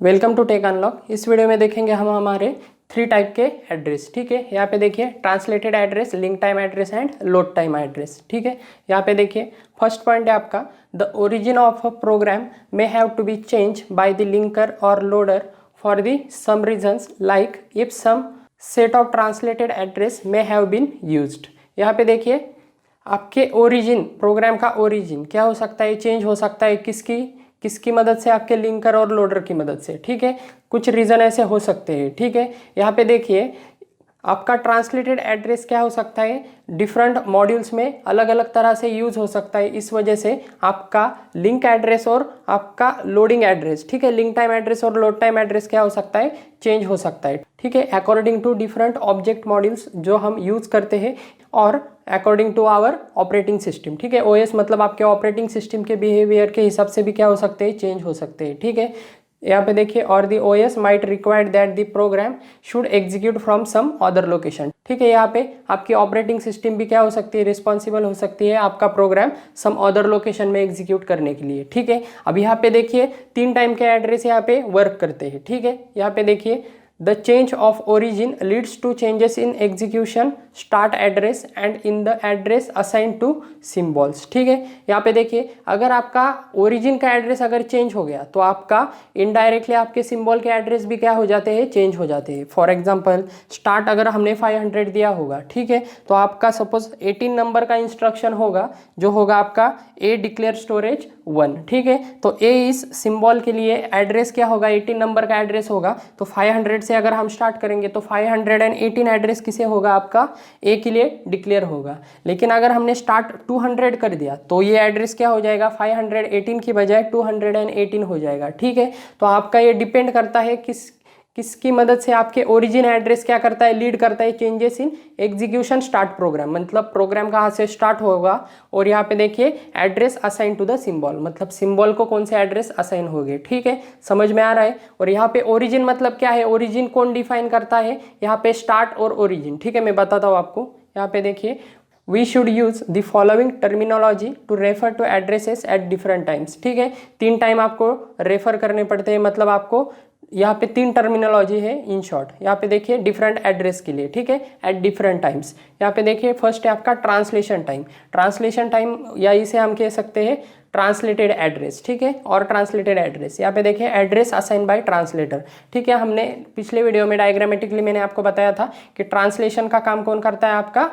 Welcome to Tech Unlock. इस video में देखेंगे हम हमारे 3 टाइप के एड्रेस। ठीक है, यहाँ पे देखिए translated address, link time address and load time address. ठीक है, यहाँ पे देखिए फर्स्ट पॉइंट है आपका the origin of a program may have to be change by the linker और loader for the some reasons like if some set of translated address may have been used. यहाँ पे देखिए आपके origin, programme का origin क्या हो सकता है, चेंज हो सकता है किसकी मदद से, आपके लिंकर और लोडर की मदद से। ठीक है, कुछ रीज़न ऐसे हो सकते हैं। ठीक है, यहाँ पे देखिए आपका ट्रांसलेटेड एड्रेस क्या हो सकता है, डिफरेंट मॉड्यूल्स में अलग अलग तरह से यूज हो सकता है। इस वजह से आपका लिंक एड्रेस और आपका लोडिंग एड्रेस, ठीक है, लिंक टाइम एड्रेस और लोड टाइम एड्रेस क्या हो सकता है, चेंज हो सकता है। ठीक है, according to different object modules जो हम यूज करते हैं और according to our operating system. ठीक है, ओएस मतलब आपके ऑपरेटिंग सिस्टम के बिहेवियर के हिसाब से भी क्या हो सकते हैं, चेंज हो सकते हैं। ठीक है, यहाँ पे देखिए और the OS might required that the program should execute from some other location. ठीक है, यहाँ पे आपकी ऑपरेटिंग सिस्टम भी क्या हो सकती है, रिस्पॉन्सिबल हो सकती है आपका प्रोग्राम सम अदर लोकेशन में एग्जीक्यूट करने के लिए। ठीक है, अब यहाँ पे देखिए 3 टाइम के एड्रेस यहाँ पे वर्क करते हैं। ठीक है, यहाँ पे देखिए the change of origin leads to changes in execution start address and in the address assign to symbols. ठीक है, यहाँ पे देखिए अगर आपका ओरिजिन का एड्रेस अगर चेंज हो गया तो आपका इनडायरेक्टली आपके सिंबल के एड्रेस भी क्या हो जाते हैं, चेंज हो जाते हैं। फॉर एग्जांपल स्टार्ट अगर हमने 500 दिया होगा, ठीक है, तो आपका सपोज 18 नंबर का इंस्ट्रक्शन होगा जो होगा आपका ए डिक्लेयर स्टोरेज 1। ठीक है, तो ए इस सिंबल के लिए एड्रेस क्या होगा, 18 नंबर का एड्रेस होगा। तो 500 से अगर हम स्टार्ट करेंगे तो 518 एड्रेस किसे होगा, आपका ए के लिए डिक्लेयर होगा। लेकिन अगर हमने स्टार्ट 200 कर दिया तो ये एड्रेस क्या हो जाएगा, 518 की बजाय 218 हो जाएगा। ठीक है, तो आपका ये डिपेंड करता है किसकी मदद से आपके ओरिजिन एड्रेस क्या करता है, लीड करता है changes in execution start program. मतलब प्रोग्राम कहाँ से स्टार्ट होगा और यहाँ पे देखिए address assign to the symbol, मतलब सिंबल को कौन से एड्रेस असाइन हो गए। ठीक है, समझ में आ रहा है। और यहाँ पे ओरिजिन मतलब क्या है, ओरिजिन कौन डिफाइन करता है, यहाँ पे स्टार्ट और ओरिजिन। ठीक है, मैं बताता हूँ आपको। यहाँ पे देखिए We should use the following terminology to refer to addresses at different times। ठीक है, 3 टाइम आपको रेफर करने पड़ते हैं, मतलब आपको यहाँ पे 3 टर्मिनोलॉजी है इन शॉर्ट। यहाँ पे देखिए डिफरेंट एड्रेस के लिए, ठीक है, एट डिफरेंट टाइम्स। यहाँ पे देखिए फर्स्ट है आपका ट्रांसलेशन टाइम। ट्रांसलेशन टाइम या इसे हम कह सकते हैं ट्रांसलेटेड एड्रेस। ठीक है, और ट्रांसलेटेड एड्रेस यहाँ पे देखिए एड्रेस असाइन बाय ट्रांसलेटर। ठीक है, हमने पिछले वीडियो में डायग्रामेटिकली मैंने आपको बताया था कि ट्रांसलेशन का काम कौन करता है, आपका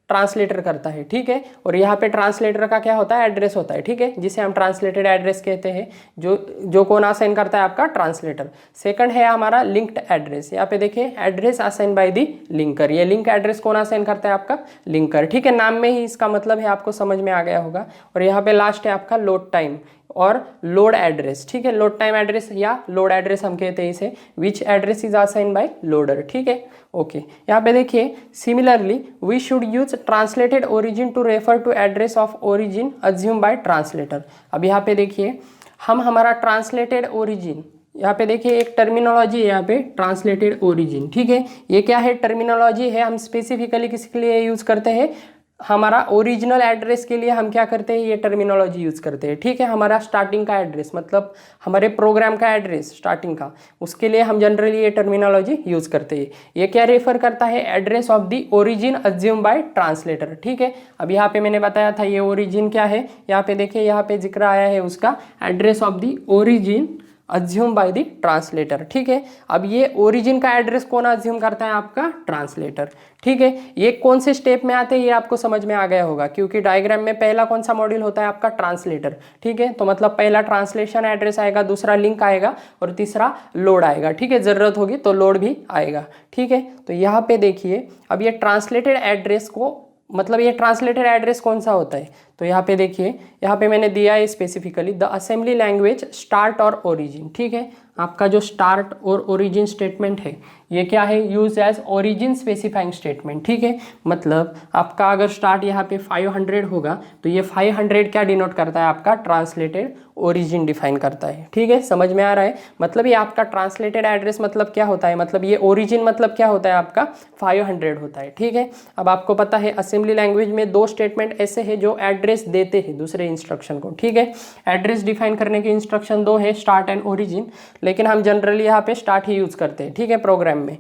ट्रांसलेटर करता है। ठीक है, और यहाँ पे ट्रांसलेटर का क्या होता है, एड्रेस होता है। ठीक है, जिसे हम ट्रांसलेटेड एड्रेस कहते हैं, जो कौन असाइन करता है, आपका ट्रांसलेटर। सेकंड है हमारा लिंक्ड एड्रेस। यहाँ पे देखिए address assign by the linker. ये लिंक एड्रेस कौन असाइन करता है, आपका लिंकर। ठीक है, नाम में ही इसका मतलब है, आपको समझ में आ गया होगा। और यहाँ पे लास्ट है आपका लोड टाइम और लोड एड्रेस। ठीक है, लोड टाइम एड्रेस या लोड एड्रेस हम कहते हैं इसे, which address is assign by loader. ठीक है, ओके। यहाँ पे देखिए similarly we should use translated origin to refer to address of origin assume by translator. अब यहाँ पे देखिए हम हमारा ट्रांसलेटेड ओरिजिन, यहाँ पे देखिए एक टर्मिनोलॉजी है यहाँ पे ट्रांसलेटेड ओरिजिन। ठीक है, ये क्या है, टर्मिनोलॉजी है, हम स्पेसिफिकली किसके लिए यूज करते हैं, हमारा ओरिजिनल एड्रेस के लिए हम क्या करते हैं, ये टर्मिनोलॉजी यूज़ करते हैं। ठीक है, हमारा स्टार्टिंग का एड्रेस मतलब हमारे प्रोग्राम का एड्रेस स्टार्टिंग का, उसके लिए हम जनरली ये टर्मिनोलॉजी यूज़ करते हैं। ये क्या रेफर करता है, address of the origin assume by translator. ठीक है, अब यहाँ पे मैंने बताया था ये ओरिजिन क्या है, यहाँ पे देखिए यहाँ पे जिक्र आया है उसका, address of the origin assume by the translator. ठीक है, अब ये ओरिजिन का एड्रेस कौन अज्यूम करता है, आपका ट्रांसलेटर। ठीक है, ये कौन से स्टेप में आते हैं, ये आपको समझ में आ गया होगा, क्योंकि डायग्राम में पहला कौन सा मॉड्यूल होता है, आपका ट्रांसलेटर। ठीक है, तो मतलब पहला ट्रांसलेशन एड्रेस आएगा, दूसरा लिंक आएगा और तीसरा लोड आएगा। ठीक है, जरूरत होगी तो लोड भी आएगा। ठीक है, तो यहाँ पे देखिए अब ये ट्रांसलेटेड एड्रेस को, मतलब ये ट्रांसलेटेड एड्रेस कौन सा होता है, तो यहाँ पे देखिए यहाँ पे मैंने दिया है specifically the assembly language start और ओरिजिन। ठीक है, आपका जो स्टार्ट और ओरिजिन स्टेटमेंट है ये क्या है, use as origin specifying statement. ठीक है, मतलब आपका अगर स्टार्ट यहाँ पे 500 होगा तो ये 500 क्या डिनोट करता है, आपका ट्रांसलेटेड ओरिजिन डिफाइन करता है। ठीक है, समझ में आ रहा है। मतलब ये आपका ट्रांसलेटेड एड्रेस मतलब क्या होता है, मतलब ये ओरिजिन मतलब क्या होता है, आपका 500 होता है। ठीक है, अब आपको पता है असेंबली लैंग्वेज में 2 स्टेटमेंट ऐसे है जो एड्रेस एड्रेस देते हैं दूसरे इंस्ट्रक्शन को, ठीक है। एड्रेस डिफाइन करने के इंस्ट्रक्शन दो है, स्टार्ट एंड ओरिजिन, लेकिन हम जनरली यहाँ पे स्टार्ट ही यूज़ करते हैं, ठीक है, प्रोग्राम में।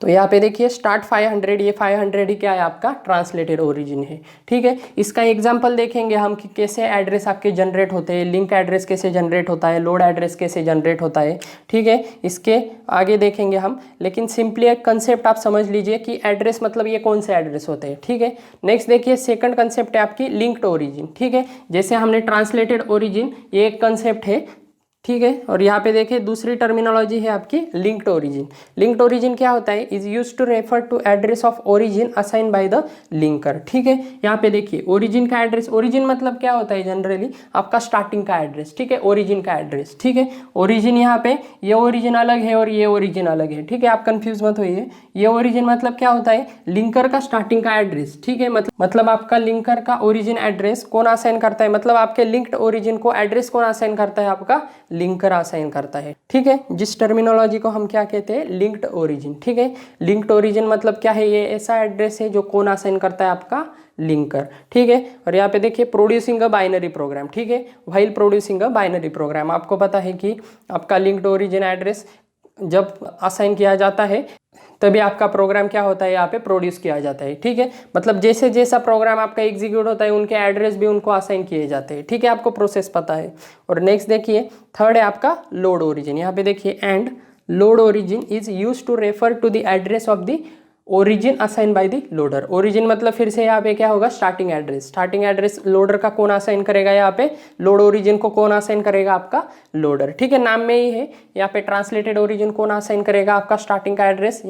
तो यहाँ पे देखिए स्टार्ट 500, ये 500 ही क्या है आपका ट्रांसलेटेड ओरिजिन है, ठीक है। इसका एग्जांपल देखेंगे हम कि कैसे एड्रेस आपके जनरेट होते हैं, लिंक एड्रेस कैसे जनरेट होता है, लोड एड्रेस कैसे जनरेट होता है, ठीक है। इसके आगे देखेंगे हम, लेकिन सिंपली एक कंसेप्ट आप समझ लीजिए कि एड्रेस मतलब ये कौन से एड्रेस होते हैं, ठीक है। नेक्स्ट देखिए सेकंड कंसेप्ट है आपकी लिंक्ड ओरिजिन, ठीक है। जैसे हमने ट्रांसलेटेड ओरिजिन, ये एक कंसेप्ट है, ठीक है। और यहाँ पे देखिए दूसरी टर्मिनोलॉजी है आपकी लिंक्ड ओरिजिन। लिंक्ड ओरिजिन क्या होता है, is use to refer to address of origin assign by the linker, ठीक है। यहाँ पे देखिए ओरिजिन का एड्रेस, ओरिजिन मतलब क्या होता है जनरली आपका स्टार्टिंग का एड्रेस, ठीक है, ओरिजिन का एड्रेस, ठीक है। ओरिजिन यहाँ पे ये ओरिजिन अलग है और ये ओरिजिन अलग है, ठीक है, आप कंफ्यूज मत होइए। ये ओरिजिन मतलब क्या होता है, लिंकर का स्टार्टिंग का एड्रेस, ठीक है। मतलब आपका लिंकर का ओरिजिन एड्रेस कौन असाइन करता है, मतलब आपके लिंक्ड ओरिजिन को एड्रेस कौन असाइन करता है, आपका लिंकर असाइन करता है, ठीक है। जिस टर्मिनोलॉजी को हम क्या कहते हैं, लिंक्ड ओरिजिन, ठीक है। लिंक्ड ओरिजिन मतलब क्या है, ये ऐसा एड्रेस है जो कौन असाइन करता है, आपका लिंकर, ठीक है। और यहाँ पे देखिए प्रोड्यूसिंग अ बाइनरी प्रोग्राम, ठीक है, while producing a binary program, आपको पता है कि आपका लिंक्ड ओरिजिन एड्रेस जब असाइन किया जाता है तभी आपका प्रोग्राम क्या होता है, यहाँ पे प्रोड्यूस किया जाता है, ठीक है। मतलब जैसे जैसा प्रोग्राम आपका एग्जीक्यूट होता है उनके एड्रेस भी उनको असाइन किए जाते हैं, ठीक है, आपको प्रोसेस पता है। और नेक्स्ट देखिए थर्ड है आपका लोड ओरिजिन। यहाँ पे देखिए and load origin is use to refer to the address of the origin assign by the loader. Origin मतलब फिर से यहाँ पे क्या होगा, starting address. Starting address loader का कौन असाइन करेगा, यहाँ पे लोड ओरिजिन को कौन असाइन करेगा, आपका लोडर, ठीक है, नाम में ही है। यहाँ पे ट्रांसलेटेड ओरिजिन कौन असाइन करेगा, आपका स्टार्टिंग का एड्रेस।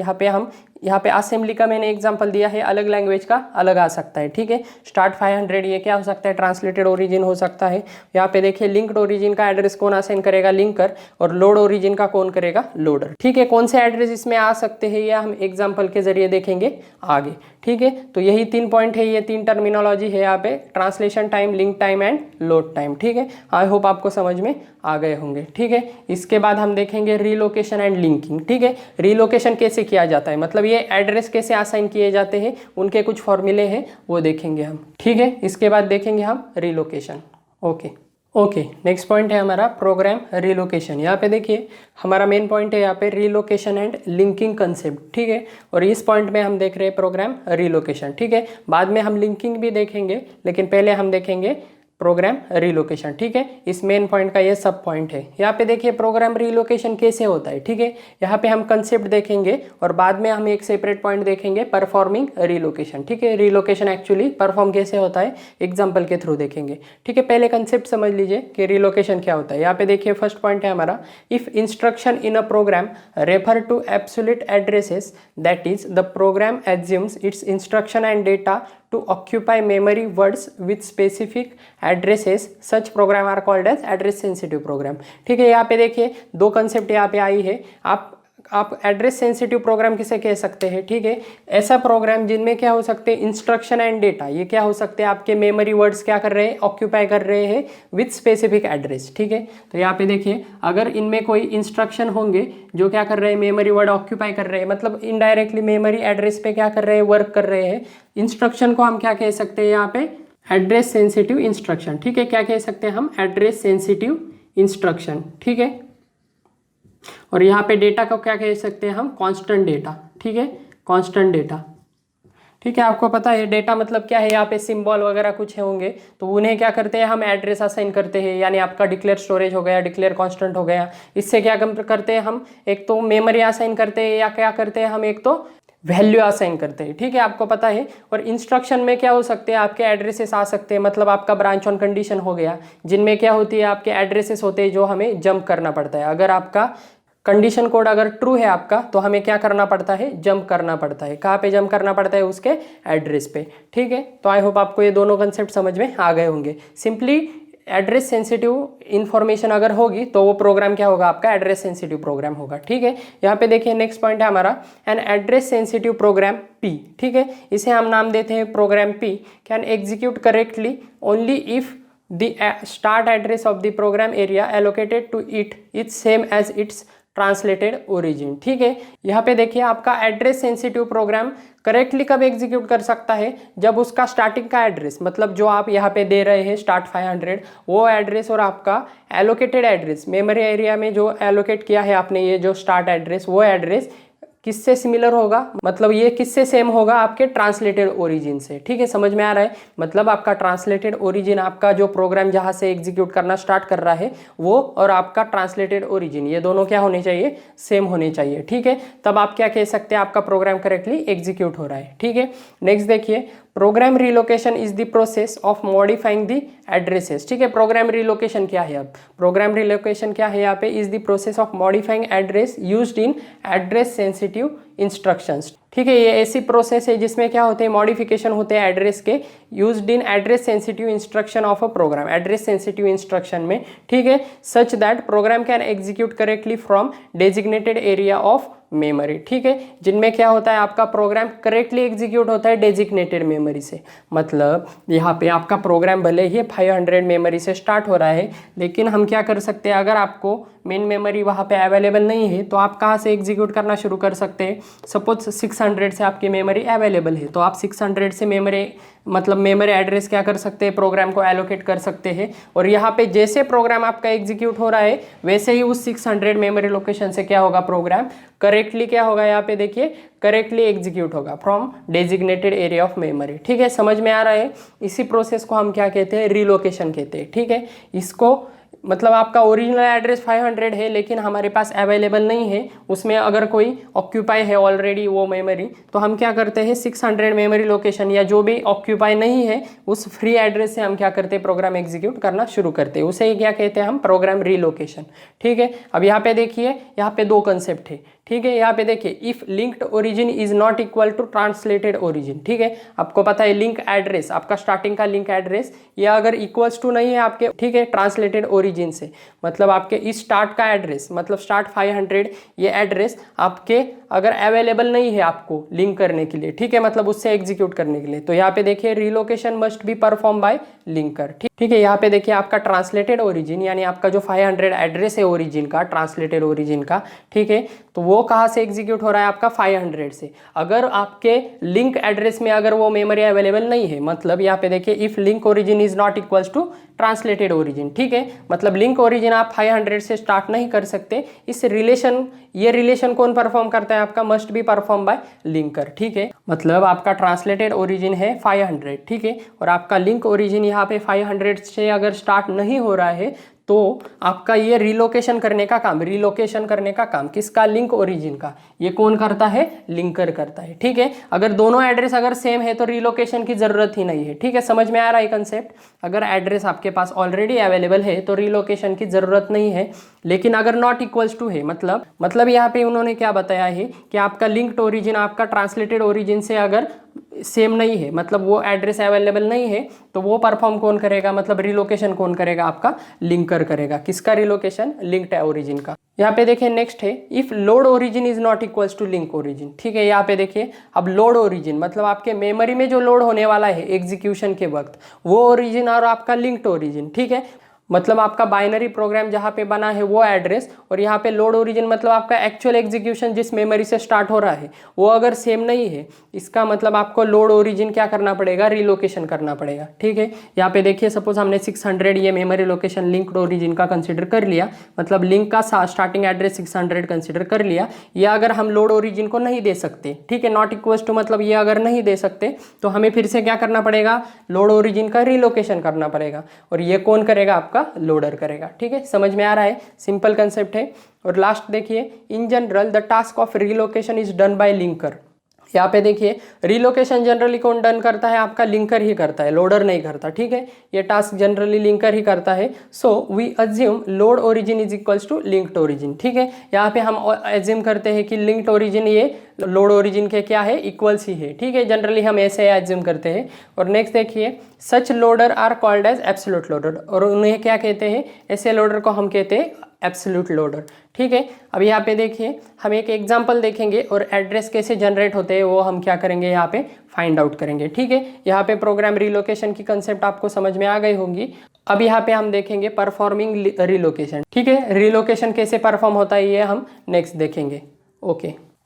यहाँ पे असेंबली का मैंने एग्जांपल दिया है, अलग लैंग्वेज का अलग आ सकता है, ठीक है। स्टार्ट 500 ये क्या हो सकता है, ट्रांसलेटेड ओरिजिन हो सकता है। यहाँ पे देखिए लिंक्ड ओरिजिन का एड्रेस कौन असाइन करेगा, लिंकर, और लोड ओरिजिन का कौन करेगा, लोडर, ठीक है। कौन से एड्रेस इसमें आ सकते हैं या हम एग्जाम्पल के जरिए देखेंगे आगे, ठीक है। तो यही 3 पॉइंट है, ये 3 टर्मिनोलॉजी है यहाँ पे, translation time, link time and load time, ठीक है। आई होप आपको समझ में आ गए होंगे, ठीक है। इसके बाद हम देखेंगे रीलोकेशन एंड लिंकिंग, ठीक है। रीलोकेशन कैसे किया जाता है, मतलब ये एड्रेस कैसे असाइन किए जाते हैं, उनके कुछ फॉर्मूले हैं वो देखेंगे हम, ठीक है। इसके बाद देखेंगे हम रीलोकेशन, ओके। नेक्स्ट पॉइंट है हमारा प्रोग्राम रीलोकेशन। यहाँ पे देखिए हमारा मेन पॉइंट है यहाँ पे रीलोकेशन एंड लिंकिंग कंसेप्ट, ठीक है। और इस पॉइंट में हम देख रहे हैं प्रोग्राम रीलोकेशन, ठीक है। बाद में हम लिंकिंग भी देखेंगे, लेकिन पहले हम देखेंगे प्रोग्राम रीलोकेशन, ठीक है। इस मेन पॉइंट का ये सब पॉइंट है। यहाँ पे देखिए प्रोग्राम रीलोकेशन कैसे होता है, ठीक है। यहाँ पे हम कंसेप्ट देखेंगे और बाद में हम एक सेपरेट पॉइंट देखेंगे परफॉर्मिंग रीलोकेशन, ठीक है। रीलोकेशन एक्चुअली परफॉर्म कैसे होता है एग्जाम्पल के थ्रू देखेंगे, ठीक है। पहले कंसेप्ट समझ लीजिए कि रीलोकेशन क्या होता है। यहाँ पे देखिए फर्स्ट पॉइंट है हमारा, if instruction in a program refer to absolute addresses, that is the program assumes its instruction and data to occupy memory words with specific addresses, such program are called as address sensitive program, ठीक है। यहाँ पे देखिए 2 concept यहाँ पे आई है। आप address sensitive programme किसे कह सकते हैं, ठीक है। ऐसा प्रोग्राम जिनमें क्या हो सकते हैं, इंस्ट्रक्शन एंड डेटा, ये क्या हो सकते हैं, आपके मेमोरी वर्ड्स क्या कर रहे हैं, ऑक्यूपाई कर रहे हैं विथ स्पेसिफिक एड्रेस, ठीक है। तो यहाँ पे देखिए अगर इनमें कोई इंस्ट्रक्शन होंगे जो क्या कर रहे हैं, मेमोरी वर्ड ऑक्यूपाई कर रहे हैं, मतलब इनडायरेक्टली मेमोरी एड्रेस पे क्या कर रहे हैं, वर्क कर रहे हैं। इंस्ट्रक्शन को हम क्या कह सकते हैं यहाँ पे, एड्रेस सेंसिटिव इंस्ट्रक्शन, ठीक है। क्या कह सकते हैं हम, एड्रेस सेंसिटिव इंस्ट्रक्शन, ठीक है। और यहाँ पे डेटा को क्या कह सकते हैं हम, कांस्टेंट डेटा, ठीक है, कांस्टेंट डेटा, ठीक है। आपको पता है डेटा मतलब क्या है, यहाँ पे सिंबल वगैरह कुछ होंगे तो उन्हें क्या करते हैं हम, एड्रेस असाइन करते हैं, यानी आपका डिक्लेयर स्टोरेज हो गया, डिक्लेयर कांस्टेंट हो गया। इससे क्या करते हैं हम, एक तो मेमोरी असाइन करते हैं या क्या करते हैं हम, एक तो वैल्यू असाइन करते हैं, ठीक है, आपको पता है। और इंस्ट्रक्शन में क्या हो सकते हैं, आपके एड्रेसेस आ सकते हैं, मतलब आपका ब्रांच ऑन कंडीशन हो गया, जिनमें क्या होती है, आपके एड्रेसेस होते हैं जो हमें जंप करना पड़ता है। अगर आपका कंडीशन कोड अगर ट्रू है आपका, तो हमें क्या करना पड़ता है, जंप करना पड़ता है। कहाँ पे जंप करना पड़ता है, उसके एड्रेस पे, ठीक है। तो आई होप आपको ये दोनों कंसेप्ट समझ में आ गए होंगे। सिंपली एड्रेस सेंसिटिव इन्फॉर्मेशन अगर होगी तो वो प्रोग्राम क्या होगा, आपका एड्रेस सेंसिटिव प्रोग्राम होगा, ठीक है। यहाँ पे देखिए नेक्स्ट पॉइंट है हमारा, an address sensitive program P, ठीक है। इसे हम नाम देते हैं program P, can execute correctly only if the start address of the program area allocated to it is same as its translated origin. ठीक है, यहाँ पे देखिए आपका एड्रेस सेंसिटिव प्रोग्राम करेक्टली कब एग्जीक्यूट कर सकता है, जब उसका स्टार्टिंग का एड्रेस मतलब जो आप यहाँ पे दे रहे हैं स्टार्ट 500 वो एड्रेस और आपका एलोकेटेड एड्रेस मेमोरी एरिया में जो एलोकेट किया है आपने ये जो स्टार्ट एड्रेस वो एड्रेस किससे सिमिलर होगा, मतलब ये किससे सेम होगा, आपके ट्रांसलेटेड ओरिजिन से। ठीक है, समझ में आ रहा है। मतलब आपका ट्रांसलेटेड ओरिजिन, आपका जो प्रोग्राम जहां से एग्जीक्यूट करना स्टार्ट कर रहा है वो और आपका ट्रांसलेटेड ओरिजिन ये दोनों क्या होने चाहिए, सेम होने चाहिए। ठीक है, तब आप क्या कह सकते हैं, आपका प्रोग्राम करेक्टली एग्जीक्यूट हो रहा है। ठीक है, नेक्स्ट देखिए, program relocation is the process of modifying the addresses. ठीक है, प्रोग्राम रिलोकेशन क्या है, अब प्रोग्राम रिलोकेशन क्या है यहाँ पे, is the process of modifying address used in address sensitive instructions. ठीक है, ये ऐसी प्रोसेस है जिसमें क्या होते हैं, मॉडिफिकेशन होते हैं एड्रेस के used in address sensitive instruction of a program, address sensitive instruction में। ठीक है, such that program can execute correctly from designated area of memory. ठीक है, जिनमें क्या होता है, आपका प्रोग्राम करेक्टली एग्जीक्यूट होता है डेजिग्नेटेड मेमोरी से। मतलब यहाँ पे आपका प्रोग्राम भले ही 500 मेमोरी से स्टार्ट हो रहा है, लेकिन हम क्या कर सकते हैं, अगर आपको मेन मेमोरी वहाँ पे अवेलेबल नहीं है तो आप कहाँ से एग्जीक्यूट करना शुरू कर सकते हैं। सपोज 600 से आपकी मेमोरी अवेलेबल है तो आप 600 से मेमोरी मतलब मेमोरी एड्रेस क्या कर सकते हैं, प्रोग्राम को एलोकेट कर सकते हैं। और यहाँ पे जैसे प्रोग्राम आपका एग्जीक्यूट हो रहा है वैसे ही उस 600 मेमोरी लोकेशन से क्या होगा, प्रोग्राम करेक्टली क्या होगा, यहाँ पे देखिए करेक्टली एग्जीक्यूट होगा from designated area of memory. ठीक है, समझ में आ रहा है। इसी प्रोसेस को हम क्या कहते हैं, रिलोकेशन कहते हैं। ठीक है, इसको मतलब आपका ओरिजिनल एड्रेस 500 है लेकिन हमारे पास अवेलेबल नहीं है, उसमें अगर कोई ऑक्यूपाई है ऑलरेडी वो मेमोरी, तो हम क्या करते हैं 600 मेमोरी लोकेशन या जो भी ऑक्यूपाई नहीं है उस फ्री एड्रेस से हम क्या करते हैं, प्रोग्राम एग्जीक्यूट करना शुरू करते हैं। उसे क्या कहते हैं हम, प्रोग्राम रिलोकेशन। ठीक है, अब यहाँ पे देखिए, यहाँ पे दो कंसेप्ट है। ठीक है, यहाँ पे देखिए, if linked origin is not equal to translated origin. ठीक है, आपको पता है लिंक एड्रेस, आपका स्टार्टिंग का लिंक एड्रेस ये अगर इक्वल्स टू नहीं है आपके, ठीक है, ट्रांसलेटेड ओरिजिन से, मतलब आपके इस स्टार्ट का एड्रेस मतलब स्टार्ट 500 ये एड्रेस आपके अगर अवेलेबल नहीं है आपको लिंक करने के लिए, ठीक है, मतलब उससे एग्जीक्यूट करने के लिए, तो यहाँ पे देखिए relocation must be perform by linker. ठीक है, यहाँ पे देखिए आपका ट्रांसलेटेड ओरिजिन यानी आपका जो 500 एड्रेस है ओरिजिन का, ट्रांसलेटेड ओरिजिन का, ठीक है, तो वो कहाँ से एग्जीक्यूट हो रहा है, आपका 500 से। अगर आपके लिंक एड्रेस में अगर वो मेमोरी अवेलेबल नहीं है, मतलब यहाँ पे देखिए if link origin is not equals to translated origin. ठीक है, मतलब लिंक ओरिजिन आप 500 से स्टार्ट नहीं कर सकते। इस रिलेशन, ये रिलेशन कौन परफॉर्म करता है, आपका must be perform by linker. ठीक है, मतलब आपका ट्रांसलेटेड ओरिजिन है 500, ठीक है, और आपका लिंक ओरिजिन यहाँ पे 500 से अगर स्टार्ट नहीं हो रहा है तो आपका ये रिलोकेशन करने का काम, रिलोकेशन करने का काम किसका, लिंक ओरिजिन का, ये कौन करता है, लिंकर करता है। ठीक है, अगर दोनों एड्रेस अगर सेम है तो रिलोकेशन की जरूरत ही नहीं है। ठीक है, समझ में आ रहा है कंसेप्ट। अगर एड्रेस आपके पास ऑलरेडी अवेलेबल है तो रिलोकेशन की जरूरत नहीं है, लेकिन अगर नॉट इक्वल्स टू है, मतलब यहाँ पे उन्होंने क्या बताया है कि आपका लिंक्ड ओरिजिन आपका ट्रांसलेटेड ओरिजिन से अगर सेम नहीं है, मतलब वो एड्रेस अवेलेबल नहीं है, तो वो परफॉर्म कौन करेगा, मतलब रिलोकेशन कौन करेगा, आपका लिंकर करेगा। किसका रिलोकेशन, लिंक्ड ओरिजिन का। यहाँ पे देखिए नेक्स्ट है, if load origin is not equals to link origin. ठीक है, यहाँ पे देखिए अब लोड ओरिजिन मतलब आपके मेमोरी में जो लोड होने वाला है एग्जीक्यूशन के वक्त, वो ओरिजिन और आपका लिंक्ड ओरिजिन, ठीक है, मतलब आपका बाइनरी प्रोग्राम जहाँ पे बना है वो एड्रेस, और यहाँ पे लोड ओरिजिन मतलब आपका एक्चुअल एग्जीक्यूशन जिस मेमोरी से स्टार्ट हो रहा है वो अगर सेम नहीं है, इसका मतलब आपको लोड ओरिजिन क्या करना पड़ेगा, रिलोकेशन करना पड़ेगा। ठीक है, यहाँ पे देखिए सपोज हमने 600 ये मेमोरी लोकेशन लिंक्ड ओरिजिन का कंसिडर कर लिया, मतलब लिंक का स्टार्टिंग एड्रेस 600 कंसिडर कर लिया। ये अगर हम लोड ओरिजिन को नहीं दे सकते, ठीक है, नॉट इक्वल्स टू मतलब ये अगर नहीं दे सकते तो हमें फिर से क्या करना पड़ेगा, लोड ओरिजिन का रिलोकेशन करना पड़ेगा, और ये कौन करेगा, आपका लोडर करेगा। ठीक है, समझ में आ रहा है, सिंपल कंसेप्ट है। और लास्ट देखिए, in general the task of relocation is done by linker. यहाँ पे देखिए रिलोकेशन जनरली कौन डन करता है, आपका लिंकर ही करता है, लोडर नहीं करता। ठीक है, ये टास्क जनरली लिंकर ही करता है। So we assume load origin is equals to linked origin. ठीक है, यहाँ पे हम अज्यूम करते हैं कि लिंक्ड ओरिजिन ये लोड ओरिजिन के क्या है, इक्वल्स ही है। ठीक है, जनरली हम ऐसे अज्यूम करते हैं। और नेक्स्ट देखिए, such loader are called as absolute loader, और उन्हें क्या कहते हैं, ऐसे लोडर को हम कहते हैं एब्सोल्यूट लोडर। ठीक है, अब यहाँ पे देखिए हम एक एग्जांपल देखेंगे और एड्रेस कैसे जनरेट होते हैं वो हम क्या करेंगे यहाँ पे फाइंड आउट करेंगे। ठीक है, यहाँ पे प्रोग्राम रिलोकेशन की कंसेप्ट आपको समझ में आ गई होगी। अब यहाँ पे हम देखेंगे परफॉर्मिंग रिलोकेशन। ठीक है, रिलोकेशन कैसे परफॉर्म होता है ये हम नेक्स्ट देखेंगे।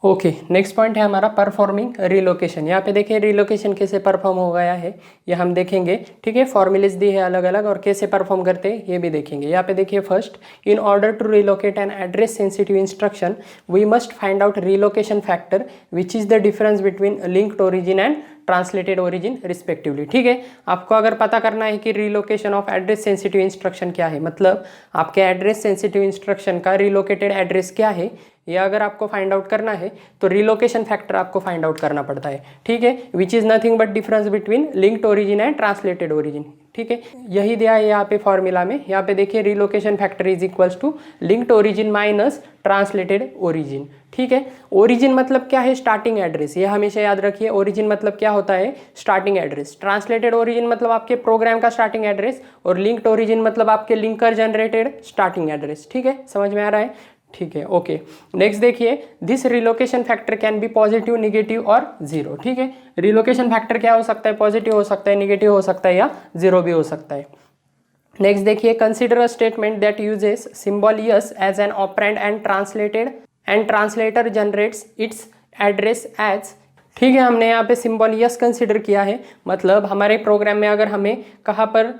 ओके, नेक्स्ट पॉइंट है हमारा परफॉर्मिंग रिलोकेशन। यहाँ पे देखिए रिलोकेशन कैसे परफॉर्म हो गया है ये हम देखेंगे। ठीक है, फॉर्मूलेज दी है अलग अलग और कैसे परफॉर्म करते हैं ये भी देखेंगे। यहाँ पे देखिए first, in order to relocate an address sensitive instruction we must find out relocation factor which is the difference between linked origin and translated origin respectively. ठीक है, आपको अगर पता करना है कि relocation of address sensitive instruction क्या है, मतलब आपके एड्रेस सेंसिटिव इंस्ट्रक्शन का रिलोकेटेड एड्रेस क्या है, या अगर आपको फाइंड आउट करना है तो रिलोकेशन फैक्टर आपको फाइंड आउट करना पड़ता है। ठीक है, which is nothing but difference between linked origin and translated origin. ठीक है, यही दिया है यहाँ पे फॉर्मूला में। यहाँ पे देखिए relocation factor is equals to linked origin minus translated origin. ठीक है, ओरिजिन मतलब क्या है, स्टार्टिंग एड्रेस, ये हमेशा याद रखिए। ओरिजिन मतलब क्या होता है, स्टार्टिंग एड्रेस। ट्रांसलेटेड ओरिजिन मतलब आपके प्रोग्राम का स्टार्टिंग एड्रेस, और लिंक्ड ओरिजिन मतलब आपके लिंकर जनरेटेड स्टार्टिंग एड्रेस। ठीक है, समझ में आ रहा है। ठीक है, ओके, नेक्स्ट देखिए, this relocation factor can be positive, negative और जीरो। ठीक है, रिलोकेशन फैक्टर क्या हो सकता है, पॉजिटिव हो सकता है, निगेटिव हो सकता है या जीरो भी हो सकता है। नेक्स्ट देखिए, consider a statement that uses symbol S as an operand and translator generates its address as. ठीक है, हमने यहाँ पे सिंबल यस कंसिडर किया है, मतलब हमारे प्रोग्राम में अगर हमें कहाँ पर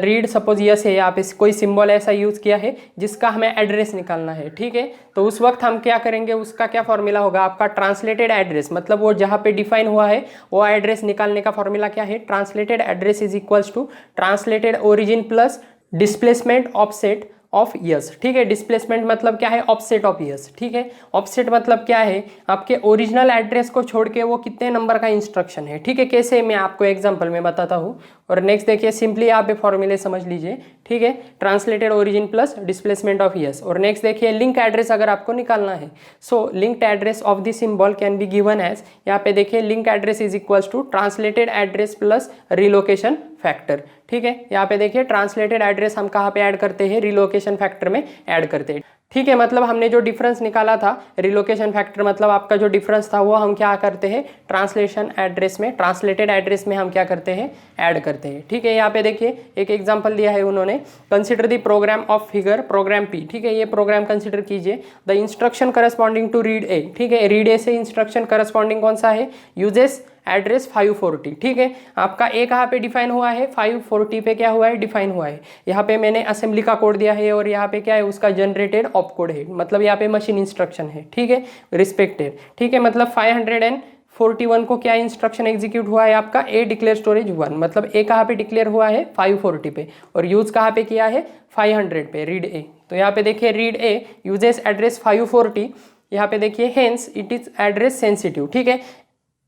रीड सपोज यस है, यहाँ पे कोई सिंबल ऐसा यूज़ किया है जिसका हमें एड्रेस निकालना है। ठीक है, तो उस वक्त हम क्या करेंगे, उसका क्या फॉर्मूला होगा, आपका ट्रांसलेटेड एड्रेस, मतलब वो जहाँ पे डिफाइन हुआ है वो एड्रेस निकालने का फॉर्मूला क्या है, translated address is equals to translated origin plus displacement offset of S. ठीक है, डिस्प्लेसमेंट मतलब क्या है, ऑफसेट ऑफ यस। ठीक है, ऑफसेट मतलब क्या है, आपके ओरिजिनल एड्रेस को छोड़ के वो कितने नंबर का इंस्ट्रक्शन है। ठीक है, कैसे मैं आपको एग्जांपल में बताता हूँ। और नेक्स्ट देखिए, सिंपली आप फॉर्मूले समझ लीजिए। ठीक है, translated origin plus displacement of yes. और नेक्स्ट देखिए, लिंक एड्रेस अगर आपको निकालना है, so linked address of the symbol can be given as, यहाँ पे देखिए link address is equals to translated address plus relocation factor. ठीक है, यहाँ पे देखिए ट्रांसलेटेड एड्रेस हम कहाँ पे ऐड करते हैं, रिलोकेशन फैक्टर में ऐड करते हैं। ठीक है, मतलब हमने जो डिफरेंस निकाला था रिलोकेशन फैक्टर, मतलब आपका जो डिफरेंस था वो हम क्या करते हैं, ट्रांसलेशन एड्रेस में, ट्रांसलेटेड एड्रेस में हम क्या करते हैं, ऐड करते हैं। ठीक है, यहाँ पे देखिए एक एग्जांपल दिया है उन्होंने, consider the program of figure program P. ठीक है, ये प्रोग्राम कंसिडर कीजिए, the instruction corresponding to read A. ठीक है, रीड ए से इंस्ट्रक्शन करस्पॉन्डिंग कौन सा है, यूजेस एड्रेस 540। ठीक है, आपका ए कहाँ पे डिफाइन हुआ है, 540 पे क्या हुआ है, डिफाइन हुआ है। यहाँ पे मैंने असेंबली का कोड दिया है और यहाँ पे क्या है, उसका जनरेटेड ऑप कोड है, मतलब यहाँ पे मशीन इंस्ट्रक्शन है। ठीक है, रिस्पेक्टेड। ठीक है, मतलब 541 को क्या इंस्ट्रक्शन एग्जीक्यूट हुआ है, आपका ए डिक्लेयर स्टोरेज 1, मतलब ए कहाँ पे डिक्लेयर हुआ है, 540 पे, और यूज कहाँ पे किया है, 500 पे, रीड ए। तो यहाँ पे देखिए रीड ए यूजेस एड्रेस 540, यहाँ पे देखिए hence it is address sensitive. ठीक है,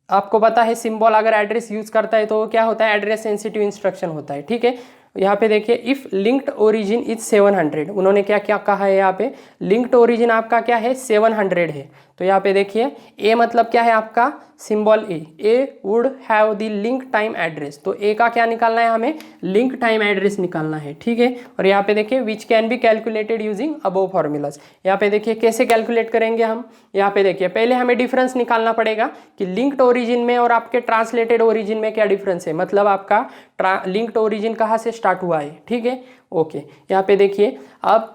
आपको पता है सिंबल अगर एड्रेस यूज करता है तो क्या होता है, एड्रेस सेंसिटिव इंस्ट्रक्शन होता है। ठीक है, यहाँ पे देखिए इफ लिंक्ड ओरिजिन इज 700, उन्होंने क्या क्या कहा है, यहाँ पे लिंक्ड ओरिजिन आपका क्या है, 700 है। तो यहाँ पे देखिए ए मतलब क्या है, आपका symbol A would have the link time address, तो ए का क्या निकालना है, हमें लिंक टाइम एड्रेस निकालना है। ठीक है, और यहाँ पे देखिए which can be calculated using above formulas. यहाँ पे देखिए कैसे कैलकुलेट करेंगे हम, यहाँ पे देखिए पहले हमें डिफरेंस निकालना पड़ेगा कि लिंक्ड ओरिजिन में और आपके ट्रांसलेटेड ओरिजिन में क्या डिफरेंस है, मतलब आपका लिंक्ड ओरिजिन कहाँ से स्टार्ट हुआ है। ठीक है, ओके, यहाँ पे देखिए अब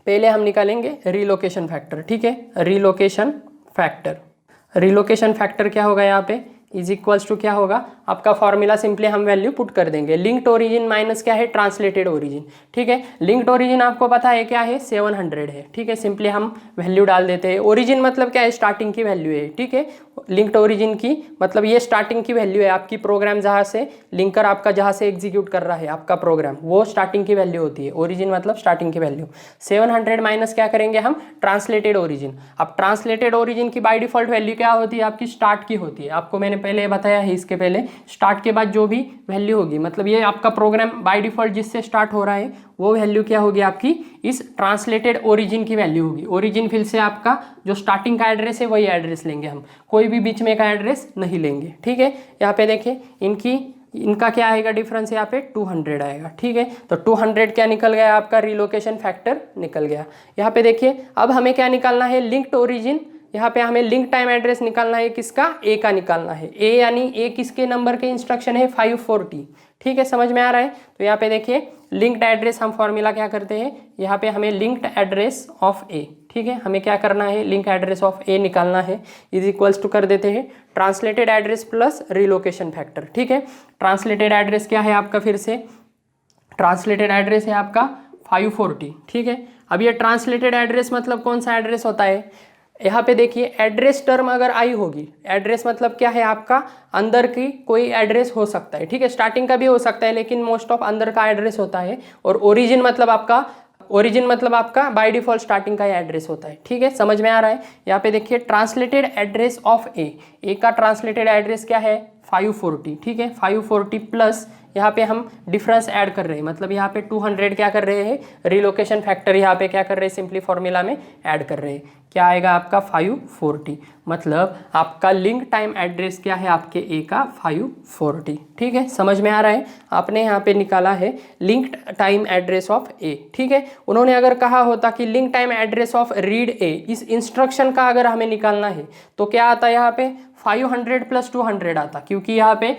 पहले हम निकालेंगे रिलोकेशन फैक्टर। ठीक है, रिलोकेशन फैक्टर क्या होगा, यहाँ पे इज इक्वल्स टू क्या होगा, आपका फॉर्मूला सिंपली हम वैल्यू पुट कर देंगे, लिंक्ड ओरिजिन माइनस क्या है, ट्रांसलेटेड ओरिजिन। ठीक है, लिंक्ड ओरिजिन आपको पता है क्या है, 700 है। ठीक है, सिंपली हम वैल्यू डाल देते हैं। ओरिजिन मतलब क्या है, स्टार्टिंग की वैल्यू है। ठीक है, लिंक्ड ओरिजिन की मतलब ये स्टार्टिंग की वैल्यू है, आपकी प्रोग्राम जहाँ से लिंकर आपका जहाँ से एग्जीक्यूट कर रहा है आपका प्रोग्राम, वो स्टार्टिंग की वैल्यू होती है। ओरिजिन मतलब स्टार्टिंग की वैल्यू। 700 माइनस क्या करेंगे हम, ट्रांसलेटेड ओरिजिन। अब ट्रांसलेटेड ओरिजिन की बाय डिफॉल्ट वैल्यू क्या होती है, आपकी स्टार्ट की होती है। आपको मैंने पहले बताया है, इसके पहले स्टार्ट के बाद जो भी वैल्यू होगी, मतलब ये आपका प्रोग्राम बाय डिफॉल्ट जिससे स्टार्ट हो रहा है वो वैल्यू क्या होगी, आपकी इस ट्रांसलेटेड ओरिजिन की वैल्यू होगी। ओरिजिन फिर से आपका जो स्टार्टिंग का एड्रेस है वही एड्रेस लेंगे हम, कोई भी बीच में का एड्रेस नहीं लेंगे। ठीक है, यहाँ पे देखिए इनकी इनका क्या आएगा डिफरेंस, यहाँ पे 200 आएगा। ठीक है, तो 200 क्या निकल गया आपका, रिलोकेशन फैक्टर निकल गया। यहाँ पे देखिए अब हमें क्या निकालना है, लिंक्ड ओरिजिन। यहाँ पे हमें लिंक टाइम एड्रेस निकालना है, किसका, ए का निकालना है। ए यानी ए किसके नंबर के इंस्ट्रक्शन है, 540। ठीक है, समझ में आ रहा है। तो यहाँ पे देखिए लिंक्ड एड्रेस, हम फॉर्मूला क्या करते हैं, यहाँ पे हमें लिंक्ड एड्रेस ऑफ ए, ठीक है, हमें क्या करना है, लिंक एड्रेस ऑफ ए निकालना है, इज इक्वल्स टू कर देते हैं translated address plus relocation factor. ठीक है, ट्रांसलेटेड एड्रेस क्या है आपका, फिर से ट्रांसलेटेड एड्रेस है आपका 540। ठीक है, अब ये ट्रांसलेटेड एड्रेस मतलब कौन सा एड्रेस होता है, यहाँ पे देखिए एड्रेस टर्म अगर आई होगी, एड्रेस मतलब क्या है आपका, अंदर की कोई एड्रेस हो सकता है। ठीक है, स्टार्टिंग का भी हो सकता है, लेकिन मोस्ट ऑफ अंदर का एड्रेस होता है। और ओरिजिन मतलब आपका बाय डिफॉल्ट स्टार्टिंग का ही एड्रेस होता है। ठीक है, समझ में आ रहा है। यहाँ पे देखिए ट्रांसलेटेड एड्रेस ऑफ ए का ट्रांसलेटेड एड्रेस क्या है, 540। ठीक है, 540 प्लस यहाँ पे हम डिफरेंस ऐड कर रहे हैं, मतलब यहाँ पे 200 क्या कर रहे हैं, रिलोकेशन फैक्टर यहाँ पे क्या कर रहे हैं, सिंपली फॉर्मूला में ऐड कर रहे हैं। क्या आएगा आपका 540, मतलब आपका लिंक टाइम एड्रेस क्या है आपके ए का 540। ठीक है, समझ में आ रहा है। आपने यहाँ पे निकाला है लिंक्ड टाइम एड्रेस ऑफ ए। ठीक है, उन्होंने अगर कहा होता कि link time address of read ए, इस इंस्ट्रक्शन का अगर हमें निकालना है तो क्या आता यहाँ पे 500 प्लस 200 आता, क्योंकि यहाँ पे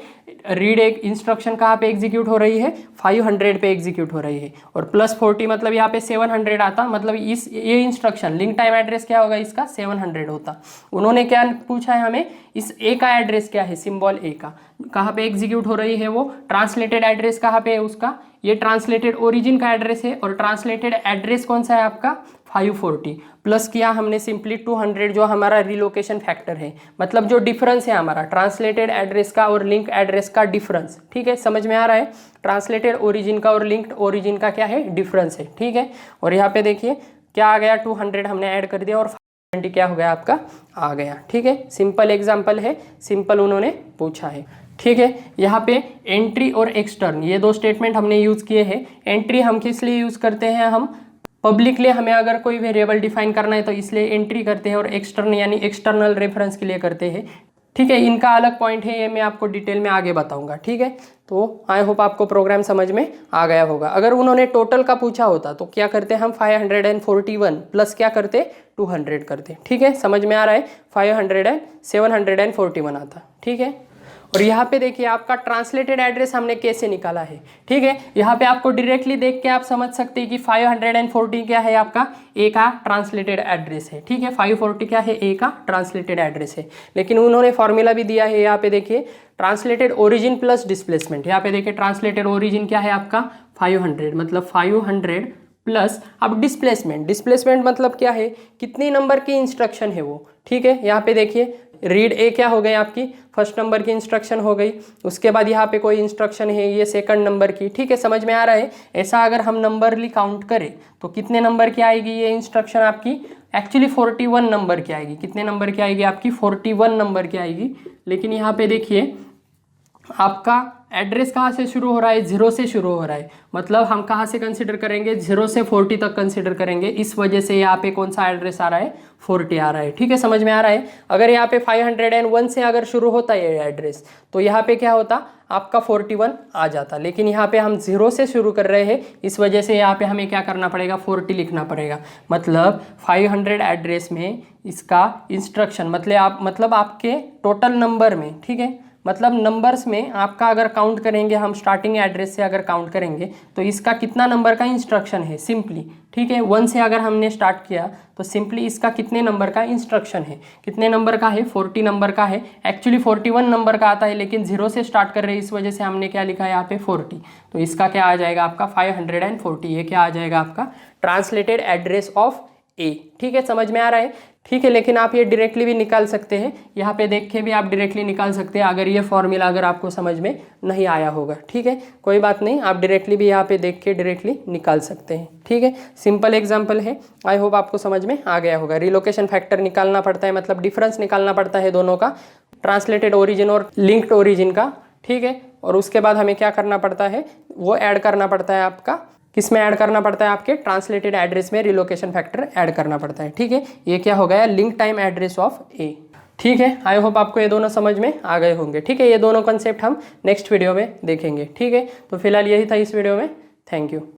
रीड एक इंस्ट्रक्शन कहाँ पे एग्जीक्यूट हो रही है, 500 पे एग्जीक्यूट हो रही है, और प्लस 40 मतलब यहाँ पे 700 आता, मतलब ये इंस्ट्रक्शन लिंक टाइम एड्रेस क्या होगा इसका, 700 होता। उन्होंने क्या पूछा है हमें, इस ए का एड्रेस क्या है, सिंबल ए का कहाँ पे एग्जीक्यूट हो रही है, वो ट्रांसलेटेड एड्रेस कहाँ पे है उसका, ये ट्रांसलेटेड ओरिजिन का एड्रेस है, और ट्रांसलेटेड एड्रेस कौन सा है आपका 540, प्लस किया हमने सिंपली 200 जो हमारा रिलोकेशन फैक्टर है, मतलब जो डिफरेंस है हमारा ट्रांसलेटेड एड्रेस का और लिंक एड्रेस का डिफरेंस। ठीक है, समझ में आ रहा है। ट्रांसलेटेड ओरिजिन का और लिंक्ड ओरिजिन का क्या है, डिफरेंस है। ठीक है, और यहाँ पे देखिए क्या आ गया, 200 हमने ऐड कर दिया और 520 क्या हो गया आपका, आ गया। ठीक है, सिंपल एग्जाम्पल है, सिंपल उन्होंने पूछा है। ठीक है, यहाँ पे एंट्री और एक्सटर्न ये दो स्टेटमेंट हमने यूज़ किए हैं। एंट्री हम किस लिए यूज़ करते हैं, हम पब्लिकली हमें अगर कोई वेरिएबल डिफाइन करना है तो इसलिए एंट्री करते हैं, और एक्सटर्न यानी एक्सटर्नल रेफरेंस के लिए करते हैं। ठीक है, इनका अलग पॉइंट है, ये मैं आपको डिटेल में आगे बताऊंगा। ठीक है, तो आई होप आपको प्रोग्राम समझ में आ गया होगा। अगर उन्होंने टोटल का पूछा होता तो क्या करते हम 541 प्लस क्या करते 200 करते। ठीक है, समझ में आ रहा है, 741 आता। ठीक है, और यहाँ पे देखिए आपका ट्रांसलेटेड एड्रेस हमने कैसे निकाला है। ठीक है, यहाँ पे आपको डायरेक्टली देख के आप समझ सकते हैं कि 540 क्या है आपका ए का ट्रांसलेटेड एड्रेस है। ठीक है, 540 क्या है, ए का ट्रांसलेटेड एड्रेस है, लेकिन उन्होंने फॉर्मूला भी दिया है। यहाँ पे देखिए ट्रांसलेटेड ओरिजिन प्लस डिस्प्लेसमेंट, यहाँ पे देखिए ट्रांसलेटेड ओरिजिन क्या है आपका 500, मतलब 500 प्लस अब डिस्प्लेसमेंट मतलब क्या है, कितनी नंबर की इंस्ट्रक्शन है वो। ठीक है, यहाँ पे देखिए रीड ए क्या हो गई आपकी, फर्स्ट नंबर की इंस्ट्रक्शन हो गई, उसके बाद यहाँ पे कोई इंस्ट्रक्शन है ये सेकंड नंबर की। ठीक है, समझ में आ रहा है। ऐसा अगर हम नंबरली काउंट करें तो कितने नंबर की आएगी ये इंस्ट्रक्शन आपकी, एक्चुअली 41 नंबर की आएगी। कितने नंबर की आएगी आपकी, 41 नंबर की आएगी। लेकिन यहाँ पे देखिए आपका एड्रेस कहाँ से शुरू हो रहा है, 0 से शुरू हो रहा है, मतलब हम कहाँ से कंसिडर करेंगे, 0 से 40 तक कंसिडर करेंगे। इस वजह से यहाँ पे कौन सा एड्रेस आ रहा है, 40 आ रहा है। ठीक है, समझ में आ रहा है। अगर यहाँ पे 501 से अगर शुरू होता है ये एड्रेस तो यहाँ पे क्या होता, आपका 41 आ जाता, लेकिन यहाँ पे हम 0 से शुरू कर रहे हैं, इस वजह से यहाँ पे हमें क्या करना पड़ेगा, 40 लिखना पड़ेगा। मतलब 500 एड्रेस में इसका इंस्ट्रक्शन मतलब आपके टोटल नंबर में, ठीक है, मतलब नंबर्स में आपका अगर काउंट करेंगे हम स्टार्टिंग एड्रेस से अगर काउंट करेंगे तो इसका कितना नंबर का इंस्ट्रक्शन है सिंपली। ठीक है, 1 से अगर हमने स्टार्ट किया तो सिंपली इसका कितने नंबर का इंस्ट्रक्शन है, कितने नंबर का है, 40 नंबर का है। एक्चुअली 41 नंबर का आता है, लेकिन 0 से स्टार्ट कर रहे हैं, इस वजह से हमने क्या लिखा है यहाँ पे 40। तो इसका क्या आ जाएगा आपका 540, ये क्या आ जाएगा आपका ट्रांसलेटेड एड्रेस ऑफ ए। ठीक है, समझ में आ रहा है। ठीक है, लेकिन आप ये डायरेक्टली भी निकाल सकते हैं, यहाँ पे देख के भी आप डायरेक्टली निकाल सकते हैं अगर ये फॉर्मूला अगर आपको समझ में नहीं आया होगा। ठीक है, कोई बात नहीं, आप डायरेक्टली भी यहाँ पे देख के डायरेक्टली निकाल सकते हैं। ठीक है, सिंपल एग्जांपल है, आई होप आपको समझ में आ गया होगा। रिलोकेशन फैक्टर निकालना पड़ता है, मतलब डिफरेंस निकालना पड़ता है दोनों का, ट्रांसलेटेड ओरिजिन और लिंक्ड ओरिजिन का। ठीक है, और उसके बाद हमें क्या करना पड़ता है, वो ऐड करना पड़ता है आपका, किसमें ऐड करना पड़ता है, आपके ट्रांसलेटेड एड्रेस में रिलोकेशन फैक्टर ऐड करना पड़ता है। ठीक है, ये क्या हो गया, लिंक टाइम एड्रेस ऑफ ए। ठीक है, आई होप आपको ये दोनों समझ में आ गए होंगे। ठीक है, ये दोनों कॉन्सेप्ट हम नेक्स्ट वीडियो में देखेंगे। ठीक है, तो फिलहाल यही था इस वीडियो में। Thank you.